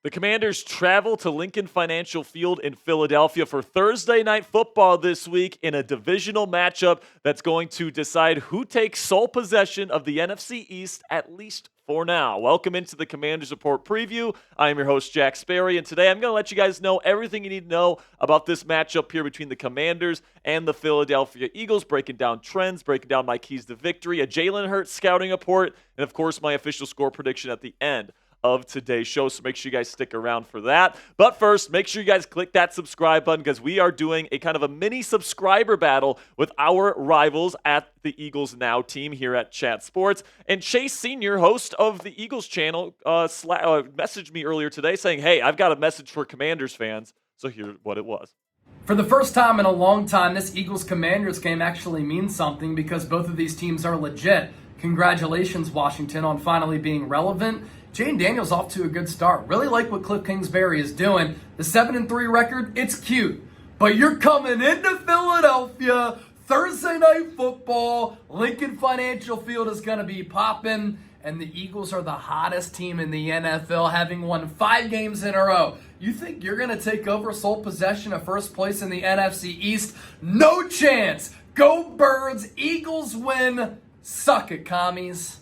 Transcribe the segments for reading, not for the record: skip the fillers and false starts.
The Commanders travel to Lincoln Financial Field in Philadelphia for Thursday Night Football this week in a divisional matchup that's going to decide who takes sole possession of the NFC East, at least for now. Welcome into the Commanders Report preview. I am your host, Jack Sperry, and today I'm going to let you guys know everything you need to know about this matchup here between the Commanders and the Philadelphia Eagles, breaking down trends, breaking down my keys to victory, a Jalen Hurts scouting report, and of course my official score prediction at the end of today's show, so make sure you guys stick around for that. But first, make sure you guys click that subscribe button because we are doing a kind of a mini subscriber battle with our rivals at the Eagles Now team here at Chat Sports. And Chase Sr., host of the Eagles channel, messaged me earlier today saying, hey, I've got a message for Commanders fans. So here's what it was. For the first time in a long time, this Eagles-Commanders game actually means something because both of these teams are legit. Congratulations, Washington, on finally being relevant. Jane Daniels off to a good start. Really like what Cliff Kingsbury is doing. The 7-3 record, it's cute. But you're coming into Philadelphia, Thursday Night Football. Lincoln Financial Field is going to be popping. And the Eagles are the hottest team in the NFL, having won 5 games in a row. You think you're going to take over sole possession of first place in the NFC East? No chance. Go Birds. Eagles win. Suck it, commies.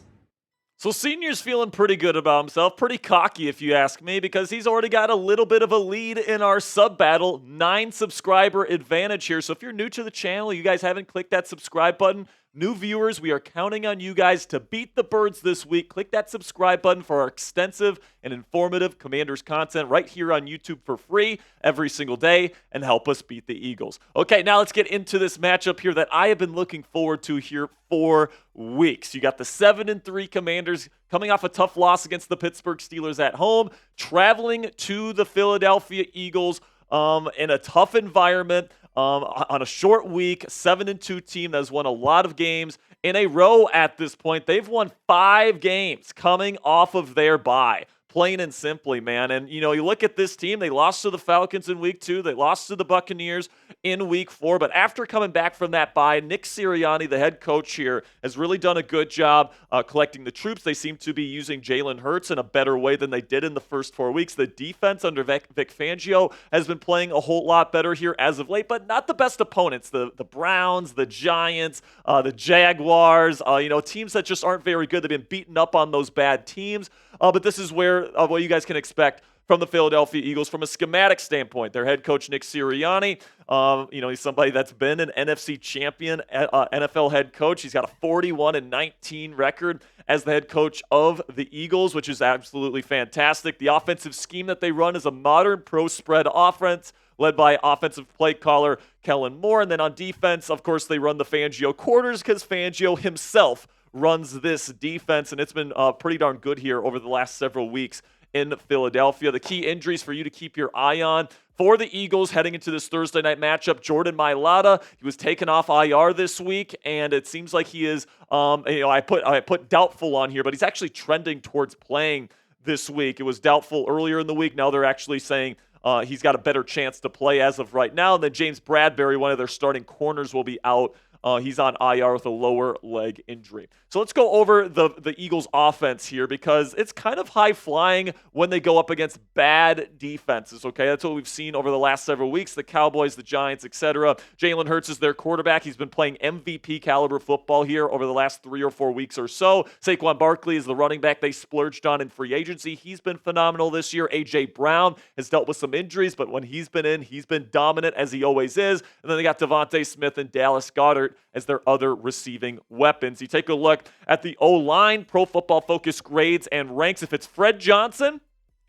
So Senior's feeling pretty good about himself, pretty cocky if you ask me, because he's already got a little bit of a lead in our sub battle, 9 subscriber advantage here. So if you're new to the channel, you guys haven't clicked that subscribe button, new viewers, we are counting on you guys to beat the Birds this week. Click that subscribe button for our extensive and informative Commanders content right here on YouTube for free every single day and help us beat the Eagles. Okay, now let's get into this matchup here that I have been looking forward to here for weeks. You got the 7-3 Commanders coming off a tough loss against the Pittsburgh Steelers at home, traveling to the Philadelphia Eagles in a tough environment. On a short week, 7-2 team that has won a lot of games in a row at this point. They've won 5 games coming off of their bye. Plain and simply, man. And, you look at this team, they lost to the Falcons in week 2. They lost to the Buccaneers in week 4. But after coming back from that bye, Nick Sirianni, the head coach here, has really done a good job collecting the troops. They seem to be using Jalen Hurts in a better way than they did in the first 4 weeks. The defense under Vic Fangio has been playing a whole lot better here as of late, but not the best opponents. The Browns, the Giants, the Jaguars, teams that just aren't very good. They've been beaten up on those bad teams. But this is where what you guys can expect from the Philadelphia Eagles from a schematic standpoint. Their head coach, Nick Sirianni, he's somebody that's been an NFC champion, NFL head coach. He's got a 41-19 record as the head coach of the Eagles, which is absolutely fantastic. The offensive scheme that they run is a modern pro spread offense led by offensive play caller Kellen Moore. And then on defense, of course, they run the Fangio quarters because Fangio himself runs this defense, and it's been pretty darn good here over the last several weeks in Philadelphia. The key injuries for you to keep your eye on for the Eagles heading into this Thursday night matchup, Jordan Mailata, he was taken off IR this week, and it seems like he is, I put doubtful on here, but he's actually trending towards playing this week. It was doubtful earlier in the week. Now they're actually saying he's got a better chance to play as of right now. And then James Bradbury, one of their starting corners, will be out. He's on IR with a lower leg injury. So let's go over the Eagles offense here because it's kind of high-flying when they go up against bad defenses, okay? That's what we've seen over the last several weeks, the Cowboys, the Giants, etc. Jalen Hurts is their quarterback. He's been playing MVP-caliber football here over the last 3 or 4 weeks or so. Saquon Barkley is the running back they splurged on in free agency. He's been phenomenal this year. A.J. Brown has dealt with some injuries, but when he's been in, he's been dominant as he always is. And then they got Devontae Smith and Dallas Goedert as their other receiving weapons. You take a look at the O-line, Pro Football Focus grades and ranks. If it's Fred Johnson,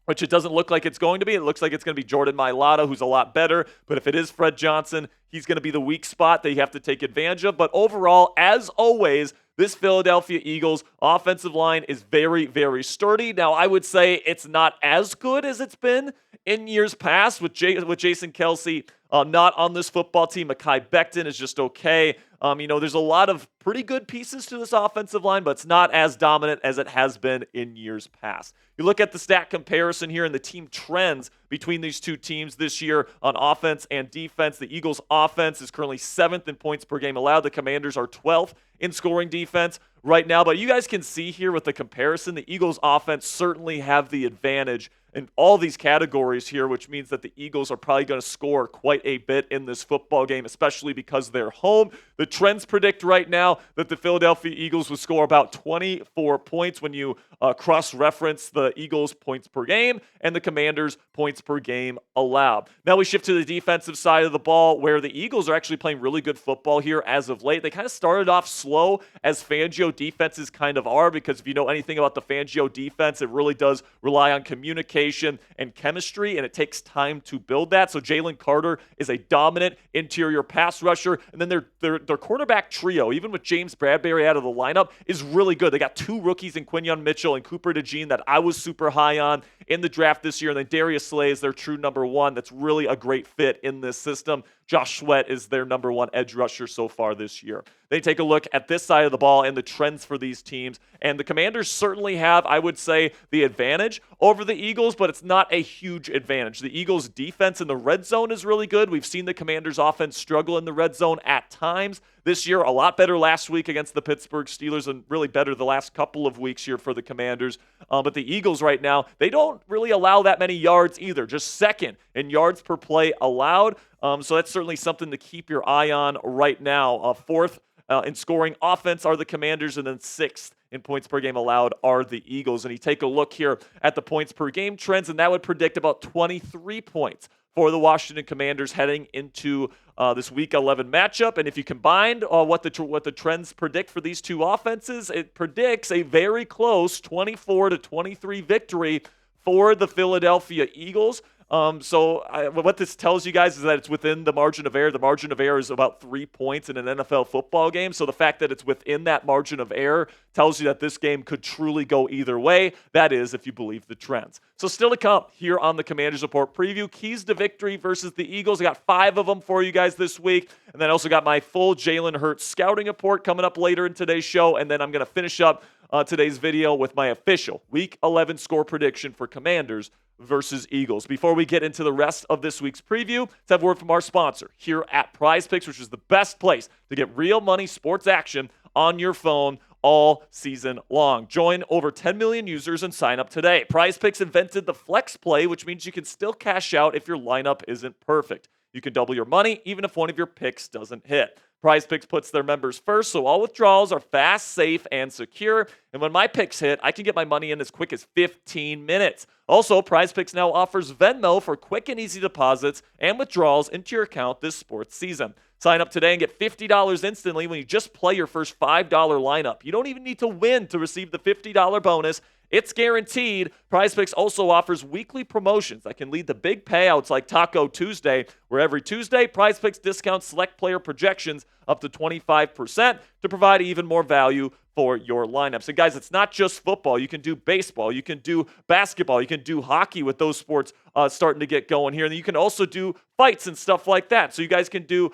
which it doesn't look like it's going to be, it looks like it's going to be Jordan Mailata, who's a lot better. But if it is Fred Johnson, he's going to be the weak spot that you have to take advantage of. But overall, as always, this Philadelphia Eagles offensive line is very, very sturdy. Now, I would say it's not as good as it's been in years past with Jason Kelce not on this football team. Mekhi Becton is just okay. There's a lot of pretty good pieces to this offensive line, but it's not as dominant as it has been in years past. You look at the stat comparison here and the team trends between these two teams this year on offense and defense. The Eagles' offense is currently 7th in points per game allowed. The Commanders are 12th in scoring defense right now. But you guys can see here with the comparison, the Eagles' offense certainly have the advantage in all these categories here, which means that the Eagles are probably going to score quite a bit in this football game, especially because they're home. The trends predict right now that the Philadelphia Eagles will score about 24 points when you cross-reference the Eagles' points per game and the Commanders' points per game allowed. Now we shift to the defensive side of the ball, where the Eagles are actually playing really good football here as of late. They kind of started off slow, as Fangio defenses kind of are, because if you know anything about the Fangio defense, it really does rely on communication and chemistry, and it takes time to build that. So Jalen Carter is a dominant interior pass rusher, and then their quarterback trio, even with James Bradbury out of the lineup, is really good. They got two rookies in Quinyon Mitchell and Cooper DeJean that I was super high on in the draft this year, and then Darius Slay is their true number one. That's really a great fit in this system. Josh Sweat is their number one edge rusher so far this year. They take a look at this side of the ball and the trends for these teams, and the Commanders certainly have, I would say, the advantage over the Eagles, but it's not a huge advantage. The Eagles' defense in the red zone is really good. We've seen the Commanders' offense struggle in the red zone at times this year. A lot better last week against the Pittsburgh Steelers, and really better the last couple of weeks here for the Commanders. But the Eagles right now, they don't really allow that many yards either. Just second in yards per play allowed. So that's certainly something to keep your eye on right now. Fourth in scoring offense are the Commanders, and then sixth in points per game allowed are the Eagles. And you take a look here at the points per game trends, and that would predict about 23 points for the Washington Commanders heading into this Week 11 matchup. And if you combined what the trends predict for these two offenses, it predicts a very close 24-23 victory for the Philadelphia Eagles. What this tells you guys is that it's within the margin of error. The margin of error is about 3 points in an NFL football game. So the fact that it's within that margin of error tells you that this game could truly go either way. That is, if you believe the trends. So still to come here on the Commanders Report preview. Keys to victory versus the Eagles. I got 5 of them for you guys this week. And then I also got my full Jalen Hurts scouting report coming up later in today's show. And then I'm going to finish up today's video with my official Week 11 score prediction for Commanders versus Eagles. Before we get into the rest of this week's preview, let's have a word from our sponsor here at Prize Picks, which is the best place to get real money sports action on your phone all season long. Join over 10 million users and sign up today. Prize Picks invented the flex play, which means you can still cash out if your lineup isn't perfect. You can double your money even if one of your picks doesn't hit. Prize Picks puts their members first, so all withdrawals are fast, safe, and secure. And when my picks hit, I can get my money in as quick as 15 minutes. Also, Prize Picks now offers Venmo for quick and easy deposits and withdrawals into your account this sports season. Sign up today and get $50 instantly when you just play your first $5 lineup. You don't even need to win to receive the $50 bonus. It's guaranteed. Prize Picks also offers weekly promotions that can lead to big payouts like Taco Tuesday, where every Tuesday, Prize Picks discounts select player projections up to 25% to provide even more value for your lineups. And guys, it's not just football. You can do baseball. You can do basketball. You can do hockey with those sports starting to get going here. And you can also do fights and stuff like that. So you guys can do,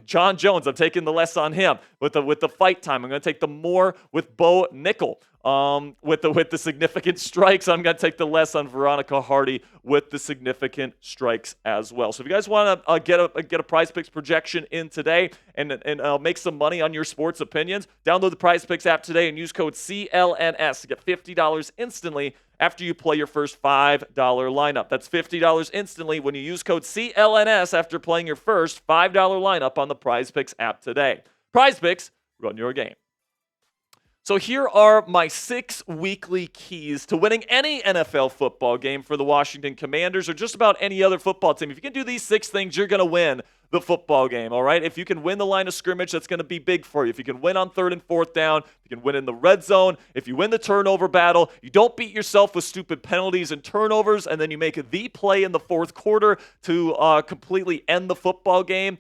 John Jones. I'm taking the less on him with the fight time. I'm going to take the more with Bo Nickel. With the significant strikes, I'm going to take the less on Veronica Hardy with the significant strikes as well. So if you guys want to get a Prize Picks projection in today and make some money on your sports opinions, download the Prize Picks app today and use code CLNS to get $50 instantly after you play your first $5 lineup. That's $50 instantly when you use code CLNS after playing your first $5 lineup on the Prize Picks app today. Prize Picks, run your game. So here are my 6 weekly keys to winning any NFL football game for the Washington Commanders or just about any other football team. If you can do these 6 things, you're going to win the football game, all right? If you can win the line of scrimmage, that's going to be big for you. If you can win on 3rd and 4th down, if you can win in the red zone, if you win the turnover battle, you don't beat yourself with stupid penalties and turnovers, and then you make the play in the 4th quarter to completely end the football game.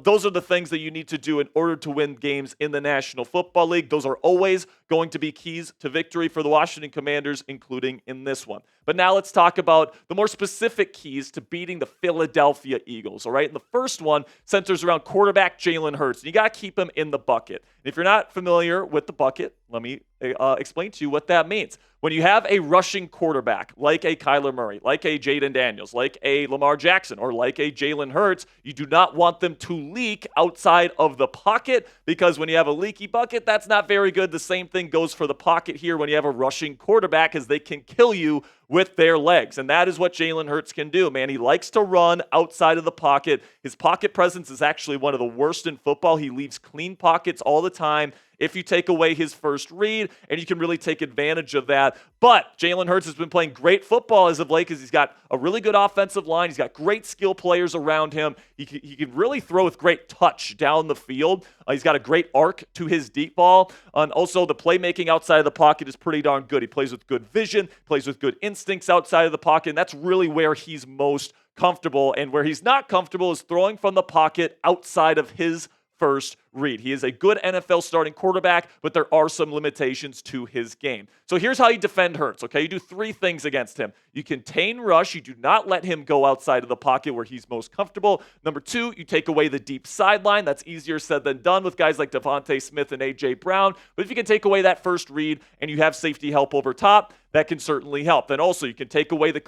Those are the things that you need to do in order to win games in the National Football League. Those are always going to be keys to victory for the Washington Commanders, including in this one. But now let's talk about the more specific keys to beating the Philadelphia Eagles, all right? And the first one centers around quarterback Jalen Hurts. And you got to keep him in the bucket. And if you're not familiar with the bucket, let me explain to you what that means. When you have a rushing quarterback like a Kyler Murray, like a Jaden Daniels, like a Lamar Jackson, or like a Jalen Hurts, you do not want them to leak outside of the pocket, because when you have a leaky bucket, that's not very good. The same thing goes for the pocket here when you have a rushing quarterback, as they can kill you with their legs. And that is what Jalen Hurts can do, man. He likes to run outside of the pocket. His pocket presence is actually one of the worst in football. He leaves clean pockets all the time if you take away his first read, and you can really take advantage of that. But Jalen Hurts has been playing great football as of late because he's got a really good offensive line. He's got great skill players around him. He can really throw with great touch down the field. He's got a great arc to his deep ball. And also, the playmaking outside of the pocket is pretty darn good. He plays with good vision, plays with good instincts outside of the pocket, and that's really where he's most comfortable. And where he's not comfortable is throwing from the pocket outside of his first read. He is a good NFL starting quarterback, but there are some limitations to his game. So here's how you defend Hurts, okay? You do 3 things against him. You contain rush. You do not let him go outside of the pocket where he's most comfortable. Number 2, you take away the deep sideline. That's easier said than done with guys like Devontae Smith and A.J. Brown. But if you can take away that first read and you have safety help over top, that can certainly help. Then also you can take away the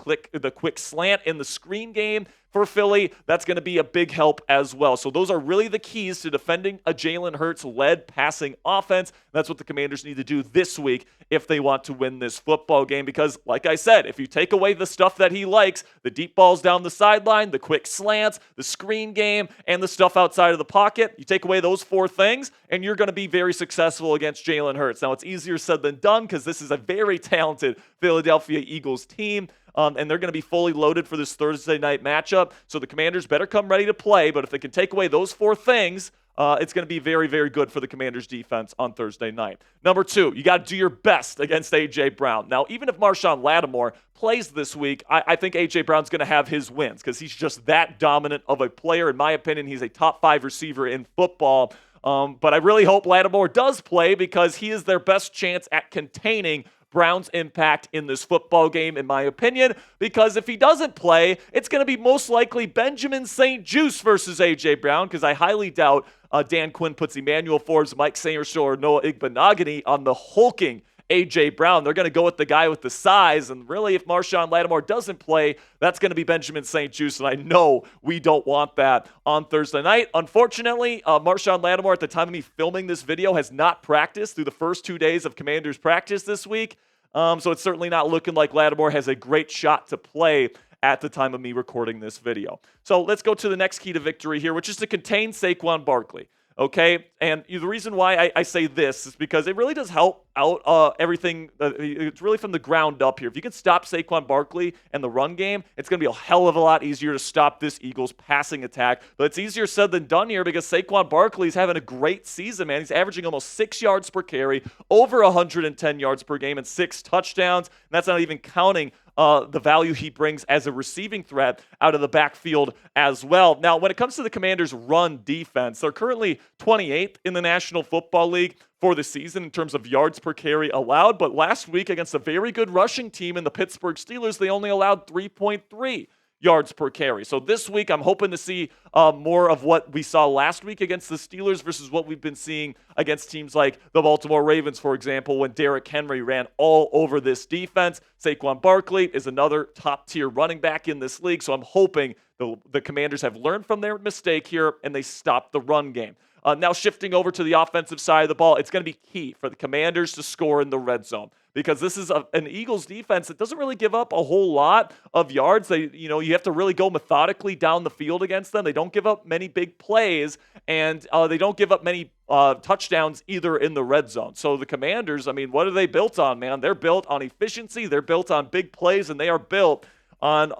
quick slant in the screen game for Philly. That's going to be a big help as well. So those are really the keys to defending a Jalen Hurts-led passing offense. That's what the Commanders need to do this week if they want to win this football game. Because, like I said, if you take away the stuff that he likes, the deep balls down the sideline, the quick slants, the screen game, and the stuff outside of the pocket, you take away those 4 things, and you're going to be very successful against Jalen Hurts. Now, it's easier said than done because this is a very talented Philadelphia Eagles team. And they're going to be fully loaded for this Thursday night matchup. So the Commanders better come ready to play. But if they can take away those 4 things, it's going to be very, very good for the Commanders' defense on Thursday night. Number 2, you got to do your best against A.J. Brown. Now, even if Marshawn Lattimore plays this week, I think A.J. Brown's going to have his wins because he's just that dominant of a player. In my opinion, he's a top 5 receiver in football. But I really hope Lattimore does play because he is their best chance at containing Brown's impact in this football game, in my opinion, because if he doesn't play, it's going to be most likely Benjamin St. Juste versus A.J. Brown, because I highly doubt Dan Quinn puts Emmanuel Forbes, Mike Sainristil, or Noah Igbenogany on the hulking A.J. Brown. They're going to go with the guy with the size, and really, if Marshawn Lattimore doesn't play, that's going to be Benjamin St. Juste, and I know we don't want that on Thursday night. Unfortunately, Marshawn Lattimore, at the time of me filming this video, has not practiced through the first 2 days of Commanders practice this week, so it's certainly not looking like Lattimore has a great shot to play at the time of me recording this video. So let's go to the next key to victory here, which is to contain Saquon Barkley. Okay, and the reason why I say this is because it really does help out everything. It's really from the ground up here. If you can stop Saquon Barkley and the run game, it's going to be a hell of a lot easier to stop this Eagles passing attack. But it's easier said than done here because Saquon Barkley is having a great season, man. He's averaging almost 6 yards per carry, over 110 yards per game, and 6 touchdowns. And that's not even counting the value he brings as a receiving threat out of the backfield as well. Now, when it comes to the Commanders' run defense, they're currently 28th in the National Football League for the season in terms of yards per carry allowed. But last week against a very good rushing team in the Pittsburgh Steelers, they only allowed 3.3 yards per carry. So this week, I'm hoping to see more of what we saw last week against the Steelers versus what we've been seeing against teams like the Baltimore Ravens, for example, when Derrick Henry ran all over this defense. Saquon Barkley is another top-tier running back in this league, so I'm hoping the Commanders have learned from their mistake here and they stop the run game. Now shifting over to the offensive side of the ball, it's going to be key for the Commanders to score in the red zone because this is an Eagles defense that doesn't really give up a whole lot of yards. You have to really go methodically down the field against them. They don't give up many big plays, and they don't give up many touchdowns either in the red zone. So the Commanders, what are they built on, man? They're built on efficiency. They're built on big plays, and they are built on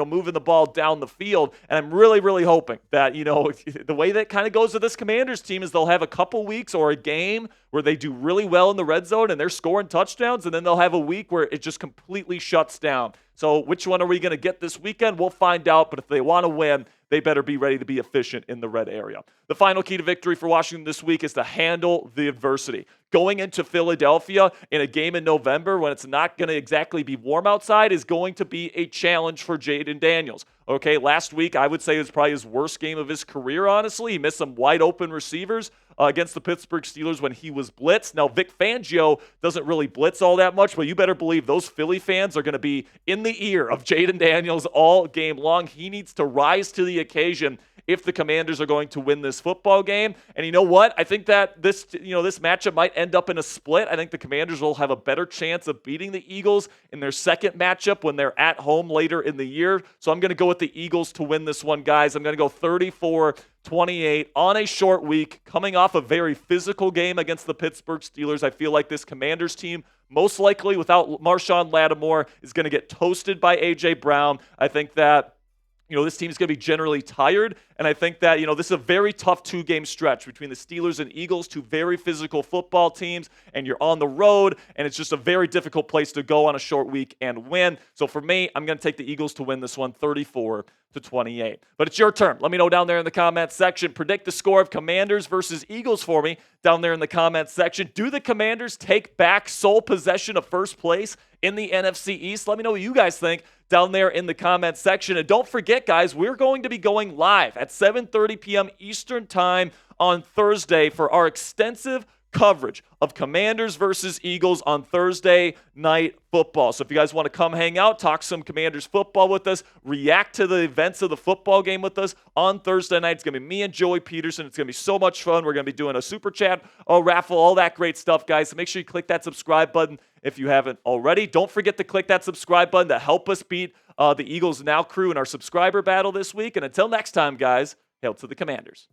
moving the ball down the field. And I'm really, really hoping that, the way that kind of goes with this Commanders team is they'll have a couple weeks or a game where they do really well in the red zone and they're scoring touchdowns, and then they'll have a week where it just completely shuts down. So which one are we going to get this weekend? We'll find out, but if they want to win, they better be ready to be efficient in the red area. The final key to victory for Washington this week is to handle the adversity. Going into Philadelphia in a game in November when it's not going to exactly be warm outside is going to be a challenge for Jaden Daniels. Okay, last week I would say it was probably his worst game of his career, honestly. He missed some wide open receivers. against the Pittsburgh Steelers when he was blitzed. Now, Vic Fangio doesn't really blitz all that much, but you better believe those Philly fans are going to be in the ear of Jaden Daniels all game long. He needs to rise to the occasion if the Commanders are going to win this football game. And you know what? I think that this matchup might end up in a split. I think the Commanders will have a better chance of beating the Eagles in their second matchup when they're at home later in the year. So I'm going to go with the Eagles to win this one, guys. I'm going to go 34-28 on a short week, coming off a very physical game against the Pittsburgh Steelers. I feel like this Commanders team, most likely without Marshawn Lattimore, is going to get toasted by A.J. Brown. I think that this team is going to be generally tired, and I think that, this is a very tough two-game stretch between the Steelers and Eagles, two very physical football teams, and you're on the road, and it's just a very difficult place to go on a short week and win. So for me, I'm going to take the Eagles to win this one 34-28. But it's your turn. Let me know down there in the comments section. Predict the score of Commanders versus Eagles for me down there in the comments section. Do the Commanders take back sole possession of first place in the NFC East? Let me know what you guys think down there in the comments section. And don't forget, guys, we're going to be going live at 7:30 p.m. Eastern Time on Thursday for our extensive coverage of Commanders versus Eagles on Thursday Night Football. So if you guys want to come hang out, talk some Commanders football with us, react to the events of the football game with us on Thursday night, it's going to be me and Joey Peterson. It's going to be so much fun. We're going to be doing a super chat, a raffle, all that great stuff, guys. So make sure you click that subscribe button if you haven't already. Don't forget to click that subscribe button to help us beat the Eagles Now crew in our subscriber battle this week. And until next time, guys, hail to the Commanders.